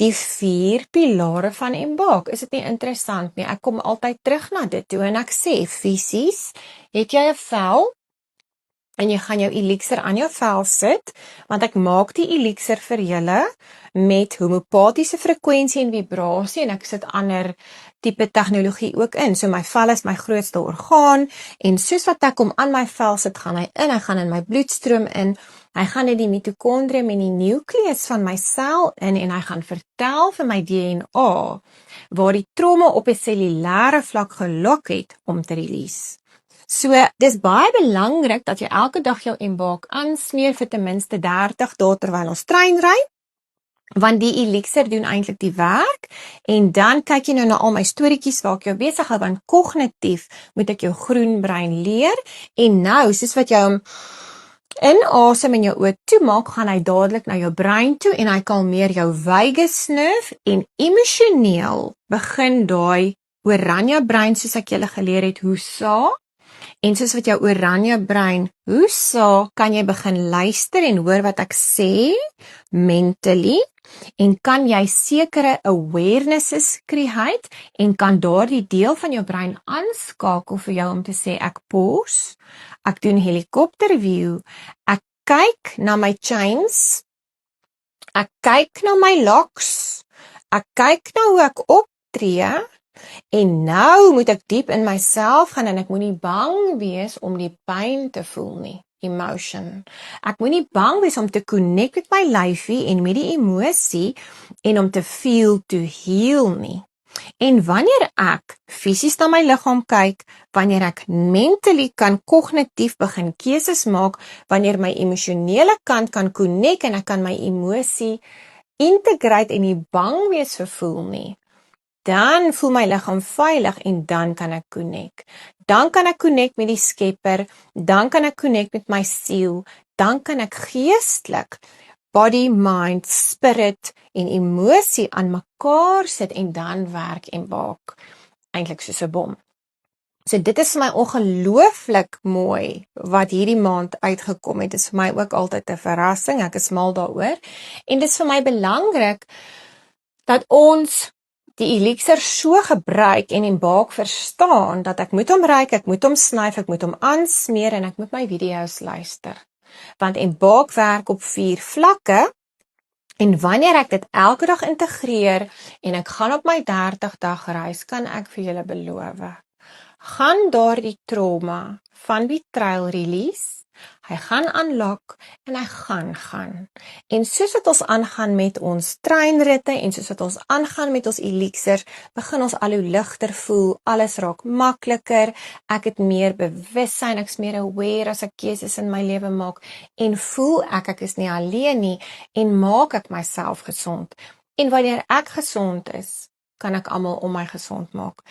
die 4 pilare van Embark. Is dit nie interessant nie? Ek kom altyd terug na dit toe en ek sê, fisies, het jy 'n vel, en jy gaan jou elixir aan jou vel sit, want ek maak die elixir vir julle met homopatiese frekwensie en vibrasie, en ek sit ander tipe tegnologie ook in. So my vel is my grootste orgaan, en soos wat ek hom aan my vel sit, gaan hy gaan in my bloedstroom in, hy gaan in die mitokondrium en die nucleus van my sel in, en hy gaan vertel vir my DNA, waar die tromme op 'n cellulêre vlak gelok het om te release. So, dis baie belangrik dat jy elke dag jou Embark aansmeer vir ten minste 30 dae terwyl ons trein ry, want die elixir doen eintlik die werk, en dan kyk jy nou na al my storieetjies waar ek jou besig hou, want kognitief moet ek jou groen brein leer, en nou, soos wat jy hom inasem en jou oë toemaak, gaan hy dadelik na jou brein toe, en hy kalmeer jou vagus nerve, en emosioneel begin daai oranje brein, soos ek julle geleer het, hoesa. En soos wat jou oranje brein hoesa, kan jy begin luister en hoor wat ek sê, mentally, en kan jy sekere awarenesses create, en kan daardie deel van jou brein aanskakel vir jou om te sê, ek pause, ek doen helikopter view, ek kyk na my chains, ek kyk na my locks, ek kyk na hoe ek optree, en nou moet ek diep in myself gaan, en ek moet nie bang wees om die pyn te voel nie, emotion. Ek moet nie bang wees om te connect met my lyfie en met die emosie, en om te feel to heal nie. En wanneer ek fisies na my liggaam kyk, wanneer ek mentally kan kognitief begin keuses maak, wanneer my emosionele kant kan connect, en ek kan my emosie integrate en nie bang wees vir voel nie, dan voel my liggaam veilig, en dan kan ek connect. Dan kan ek connect met die skepper, dan kan ek connect met my siel, dan kan ek geestelik body, mind, spirit en emosie aan mekaar sit, en dan werk Embark eintlik soos 'n bom. So dit is vir my ongelooflik mooi wat hierdie maand uitgekom het. Dit is vir my ook altyd 'n verrassing, ek is mal daaroor, en dit is vir my belangrik dat ons die elixir so gebruik en Embark verstaan, dat ek moet hom ruik, ek moet hom snyf, ek moet hom aansmeer, en ek moet my video's luister. Want Embark werk op 4 vlakke, en wanneer ek dit elke dag integreer, en ek gaan op my 30-dag reis, kan ek vir julle beloof, gaan daardie trauma van betrayal release, hy gaan unlock, en hy gaan. En soos wat ons aangaan met ons treinritte, en soos wat ons aangaan met ons elixir, begin ons al hoe ligter voel, alles raak makliker, ek het meer bewussyn, ek is meer aware as ek keuses in my lewe maak, en voel ek is nie alleen nie, en maak ek myself gesond. En wanneer ek gesond is, kan ek almal om my gesond maak.